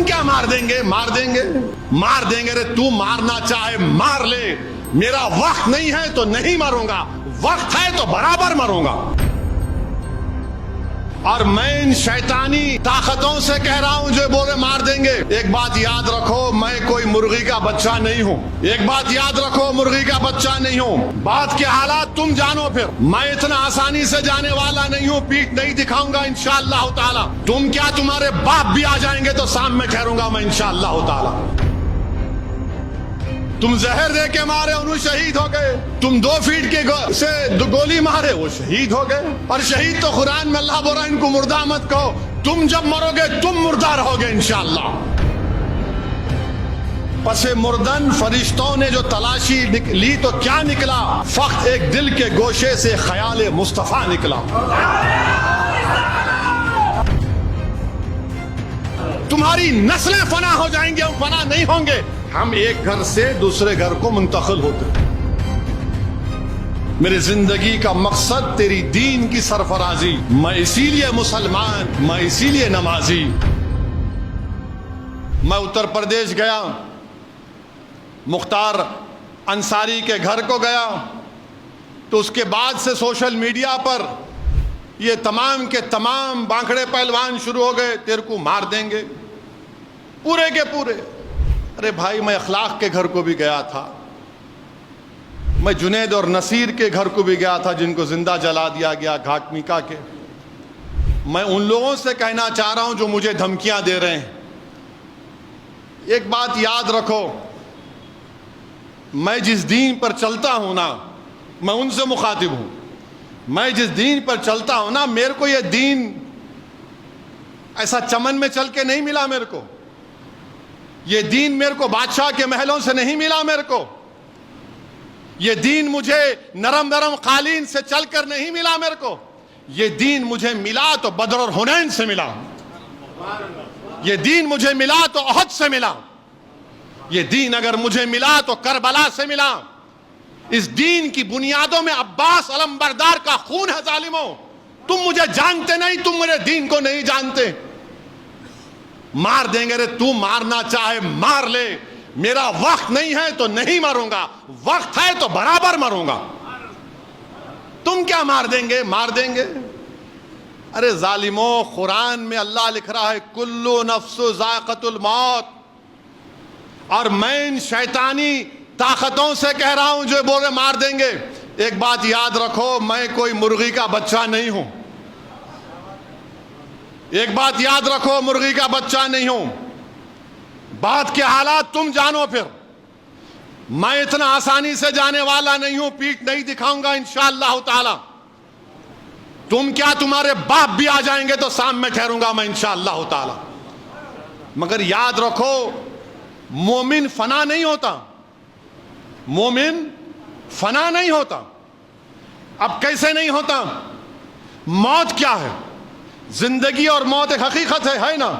تم کیا مار دیں گے؟ مار دیں گے، مار دیں گے۔ ارے تو مارنا چاہے مار لے، میرا وقت نہیں ہے تو نہیں مروں گا، وقت ہے تو برابر مروں گا۔ اور میں ان شیطانی طاقتوں سے کہہ رہا ہوں جو بولے مار دیں گے، ایک بات یاد رکھو، میں کوئی مرغی کا بچہ نہیں ہوں۔ ایک بات یاد رکھو، مرغی کا بچہ نہیں ہوں۔ بات کے حالات تم جانو، پھر میں اتنا آسانی سے جانے والا نہیں ہوں، پیٹھ نہیں دکھاؤں گا انشاءاللہ تعالی۔ تم کیا، تمہارے باپ بھی آ جائیں گے تو سامنے ٹھہروں گا میں انشاءاللہ تعالی۔ تم زہر دے کے مارے انہوں شہید ہو گئے، تم 2 فیٹ کے سے گولی مارے وہ شہید ہو گئے۔ اور شہید تو قرآن میں اللہ بول رہا ہے ان کو مردہ مت کہو، تم جب مرو گے تم مردہ رہو گے انشاءاللہ۔ پس مردن فرشتوں نے جو تلاشی لی تو کیا نکلا؟ فقط ایک دل کے گوشے سے خیال مصطفیٰ نکلا۔ تمہاری نسلیں فنا ہو جائیں گی، ہم فنا نہیں ہوں گے۔ ہم ایک گھر سے دوسرے گھر کو منتقل ہوتے۔ میری زندگی کا مقصد تیری دین کی سرفرازی، میں اسی لیے مسلمان، میں اسی لیے نمازی۔ میں اتر پردیش گیا، مختار انصاری کے گھر کو گیا، تو اس کے بعد سے سوشل میڈیا پر یہ تمام کے تمام بانکڑے پہلوان شروع ہو گئے، تیرے کو مار دیں گے پورے کے پورے۔ ارے بھائی، میں اخلاق کے گھر کو بھی گیا تھا، میں جنید اور نصیر کے گھر کو بھی گیا تھا جن کو زندہ جلا دیا گیا گھاٹ میکا کے۔ میں ان لوگوں سے کہنا چاہ رہا ہوں جو مجھے دھمکیاں دے رہے ہیں، ایک بات یاد رکھو، میں جس دین پر چلتا ہوں نا، میں ان سے مخاطب ہوں۔ میں جس دین پر چلتا ہوں نا، میرے کو یہ دین ایسا چمن میں چل کے نہیں ملا، میرے کو یہ دین میرے کو بادشاہ کے محلوں سے نہیں ملا، میرے کو یہ دین مجھے نرم نرم قالین سے چل کر نہیں ملا، میرے کو یہ دین مجھے ملا تو بدر اور حنین سے ملا، یہ دین مجھے ملا تو احد سے ملا، یہ دین اگر مجھے ملا تو کربلا سے ملا۔ اس دین کی بنیادوں میں عباس علمبردار کا خون ہے ظالموں۔ تم مجھے جانتے نہیں، تم میرے دین کو نہیں جانتے۔ مار دیں گے، رے تو مارنا چاہے مار لے، میرا وقت نہیں ہے تو نہیں مروں گا، وقت ہے تو برابر مروں گا۔ تم کیا مار دیں گے؟ مار دیں گے۔ ارے ظالموں، قرآن میں اللہ لکھ رہا ہے کلو نفس ذائقۃ الموت۔ اور میں ان شیطانی طاقتوں سے کہہ رہا ہوں جو بولے مار دیں گے، ایک بات یاد رکھو، میں کوئی مرغی کا بچہ نہیں ہوں۔ ایک بات یاد رکھو، مرغی کا بچہ نہیں ہوں۔ بات کے حالات تم جانو، پھر میں اتنا آسانی سے جانے والا نہیں ہوں، پیٹھ نہیں دکھاؤں گا انشاءاللہ تعالی۔ تم کیا، تمہارے باپ بھی آ جائیں گے تو سامنے ٹھہروں گا میں انشاءاللہ تعالی۔ مگر یاد رکھو، مومن فنا نہیں ہوتا، مومن فنا نہیں ہوتا۔ اب کیسے نہیں ہوتا؟ موت کیا ہے؟ زندگی اور موت ایک حقیقت ہے نا؟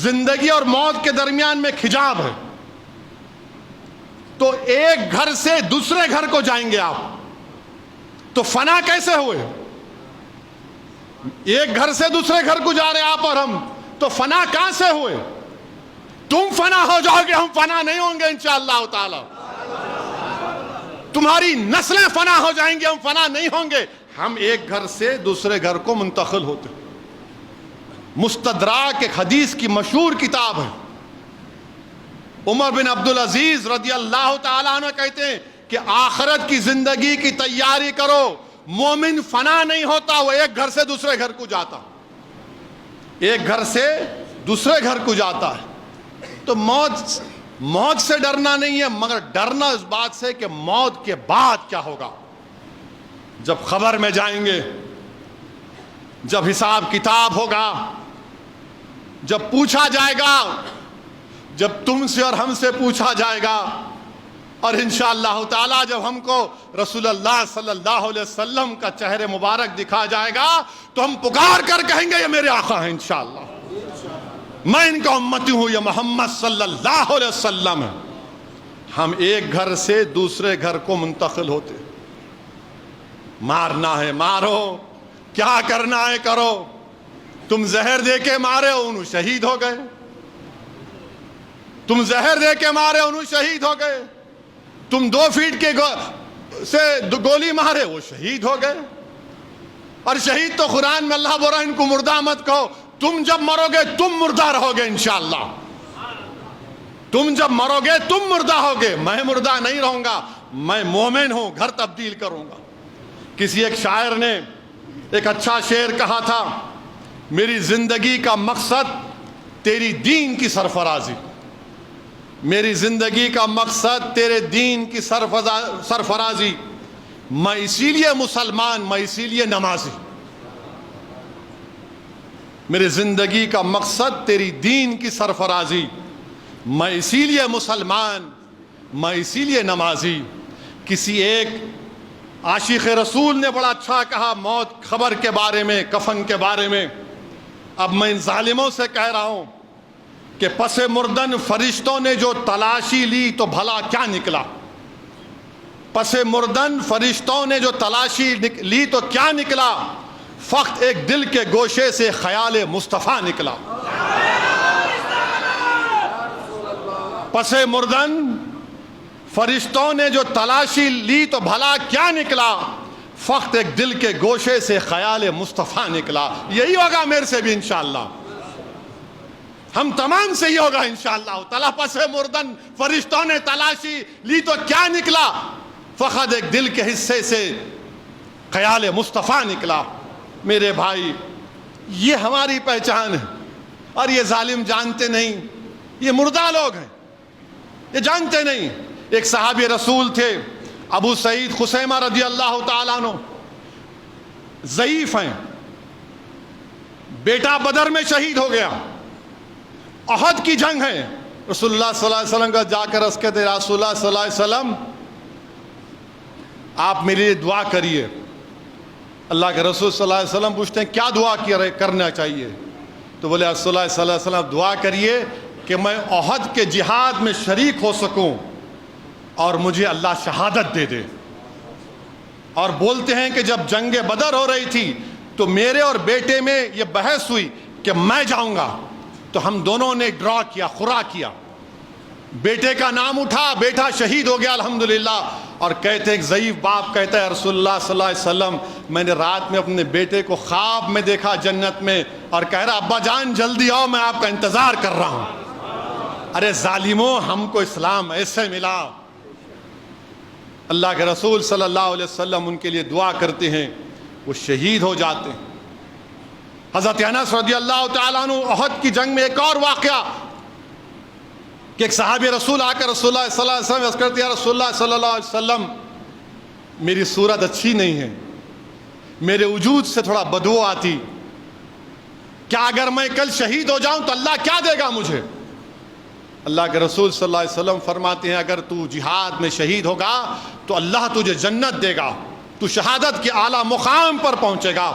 زندگی اور موت کے درمیان میں ایک حجاب ہے۔ تو ایک گھر سے دوسرے گھر کو جائیں گے آپ، تو فنا کیسے ہوئے؟ ایک گھر سے دوسرے گھر کو جا رہے آپ اور ہم، تو فنا کہاں سے ہوئے؟ تم فنا ہو جاؤ گے، ہم فنا نہیں ہوں گے انشاءاللہ تعالی۔ تمہاری نسلیں فنا ہو جائیں گی، ہم فنا نہیں ہوں گے۔ ہم ایک گھر سے دوسرے گھر کو منتقل ہوتے۔ مستدراک ایک حدیث کی مشہور کتاب ہے۔ عمر بن عبدالعزیز رضی اللہ تعالیٰ عنہ کہتے ہیں کہ آخرت کی زندگی کی تیاری کرو، مومن فنا نہیں ہوتا، وہ ایک گھر سے دوسرے گھر کو جاتا، ایک گھر سے دوسرے گھر کو جاتا ہے۔ تو موت سے ڈرنا نہیں ہے، مگر ڈرنا اس بات سے کہ موت کے بعد کیا ہوگا۔ جب خبر میں جائیں گے، جب حساب کتاب ہوگا، جب پوچھا جائے گا، جب تم سے اور ہم سے پوچھا جائے گا، اور انشاءاللہ تعالی جب ہم کو رسول اللہ صلی اللہ علیہ وسلم کا چہرے مبارک دکھا جائے گا، تو ہم پکار کر کہیں گے یہ میرے آقا ہیں، انشاءاللہ میں ان کا امتی ہوں، یہ محمد صلی اللہ علیہ وسلم ہے۔ ہم ایک گھر سے دوسرے گھر کو منتقل ہوتے۔ مارنا ہے مارو، کیا کرنا ہے کرو، تم زہر دے کے مارے انہوں شہید ہو گئے، تم زہر دے کے مارے انہوں شہید ہو گئے، تم 2 فیٹ کے سے گولی مارے وہ شہید ہو گئے۔ اور شہید تو قرآن میں اللہ بول رہا ہے ان کو مردہ مت کہو، تم جب مرو گے تم مردہ رہو گے انشاءاللہ، تم جب مرو گے تم مردہ ہوگے، میں مردہ نہیں رہوں گا، میں مومن ہوں، گھر تبدیل کروں گا۔ کسی ایک شاعر نے ایک اچھا شعر کہا تھا، میری زندگی کا مقصد تیری دین کی سرفرازی، میری زندگی کا مقصد تیرے دین کی سرفرازی، میں اسی لیے مسلمان، میں اسی لیے نمازی، میری زندگی کا مقصد تیری دین کی سرفرازی، میں اسی لیے مسلمان، میں اسی لیے نمازی۔ کسی ایک عاشق رسول نے بڑا اچھا کہا موت خبر کے بارے میں، کفن کے بارے میں، اب میں ان ظالموں سے کہہ رہا ہوں کہ پس مردن فرشتوں نے جو تلاشی لی تو بھلا کیا نکلا، پس مردن فرشتوں نے جو تلاشی لی تو کیا نکلا، فقط ایک دل کے گوشے سے خیال مصطفیٰ نکلا۔ پس مردن فرشتوں نے جو تلاشی لی تو بھلا کیا نکلا، فقط ایک دل کے گوشے سے خیال مصطفیٰ نکلا۔ یہی ہوگا میرے سے بھی انشاءاللہ، ہم تمام سے یہ ہوگا انشاءاللہ تعالیٰ۔ پس مردن فرشتوں نے تلاشی لی تو کیا نکلا، فقط ایک دل کے حصے سے خیال مصطفیٰ نکلا۔ میرے بھائی یہ ہماری پہچان ہے، اور یہ ظالم جانتے نہیں، یہ مردہ لوگ ہیں، یہ جانتے نہیں۔ ایک صحابی رسول تھے ابو سعید خثیمہ رضی اللہ تعالیٰ عنہ، ضعیف ہیں، بیٹا بدر میں شہید ہو گیا، احد کی جنگ ہے، رسول اللہ صلی اللہ علیہ وسلم کا جا کر عرض کہتے رسول اللہ صلی اللہ علیہ وسلم آپ میرے لیے دعا کریے۔ اللہ کے رسول صلی اللہ علیہ وسلم پوچھتے ہیں کیا دعا کرنا چاہیے؟ تو بولے رسول اللہ صلی اللہ علیہ وسلم دعا کریے کہ میں احد کے جہاد میں شریک ہو سکوں اور مجھے اللہ شہادت دے دے۔ اور بولتے ہیں کہ جب جنگ بدر ہو رہی تھی تو میرے اور بیٹے میں یہ بحث ہوئی کہ میں جاؤں گا، تو ہم دونوں نے ڈرا کیا، خورا کیا، بیٹے کا نام اٹھا، بیٹا شہید ہو گیا الحمدللہ۔ اور کہتے ایک ضعیف باپ کہتا ہے رسول اللہ صلی اللہ علیہ وسلم میں نے رات میں اپنے بیٹے کو خواب میں دیکھا جنت میں، اور کہہ رہا ابا جان جلدی آؤ میں آپ کا انتظار کر رہا ہوں۔ ارے ظالموں، ہم کو اسلام ایسے ملا۔ اللہ کے رسول صلی اللہ علیہ وسلم ان کے لیے دعا کرتے ہیں، وہ شہید ہو جاتے ہیں۔ حضرت انس رضی اللہ تعالیٰ عنہ احد کی جنگ میں ایک اور واقعہ کہ ایک صحابی رسول آ کر رسول اللہ صلی اللہ علیہ وسلم عرض کرتے ہیں رسول اللہ صلی اللہ علیہ وسلم میری صورت اچھی نہیں ہے، میرے وجود سے تھوڑا بدبو آتی، کیا اگر میں کل شہید ہو جاؤں تو اللہ کیا دے گا مجھے؟ اللہ کے رسول صلی اللہ علیہ وسلم فرماتے ہیں اگر تو جہاد میں شہید ہوگا تو اللہ تجھے جنت دے گا، تو شہادت کے اعلیٰ مقام پر پہنچے گا۔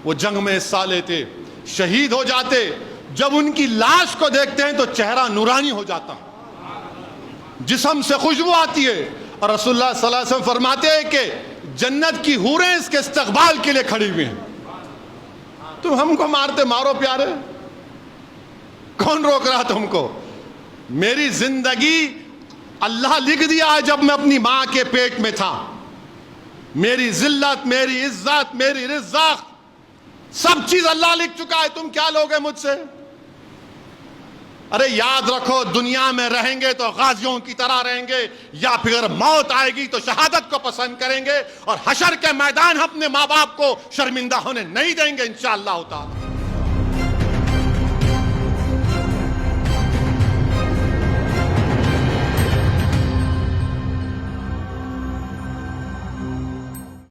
وہ جنگ میں حصہ لیتے، شہید ہو جاتے، جب ان کی لاش کو دیکھتے ہیں تو چہرہ نورانی ہو جاتا، جسم سے خوشبو آتی ہے، اور رسول اللہ صلی اللہ علیہ وسلم فرماتے ہیں کہ جنت کی حوریں اس کے استقبال کے لیے کھڑی ہوئی ہیں۔ تم ہم کو مارتے مارو پیارے، کون روک رہا تم کو؟ میری زندگی اللہ لکھ دیا ہے جب میں اپنی ماں کے پیٹ میں تھا، میری ذلت، میری عزت، میری رزق، سب چیز اللہ لکھ چکا ہے، تم کیا لوگے مجھ سے؟ ارے یاد رکھو دنیا میں رہیں گے تو غازیوں کی طرح رہیں گے، یا پھر موت آئے گی تو شہادت کو پسند کریں گے، اور حشر کے میدان اپنے ماں باپ کو شرمندہ ہونے نہیں دیں گے انشاءاللہ تعالی۔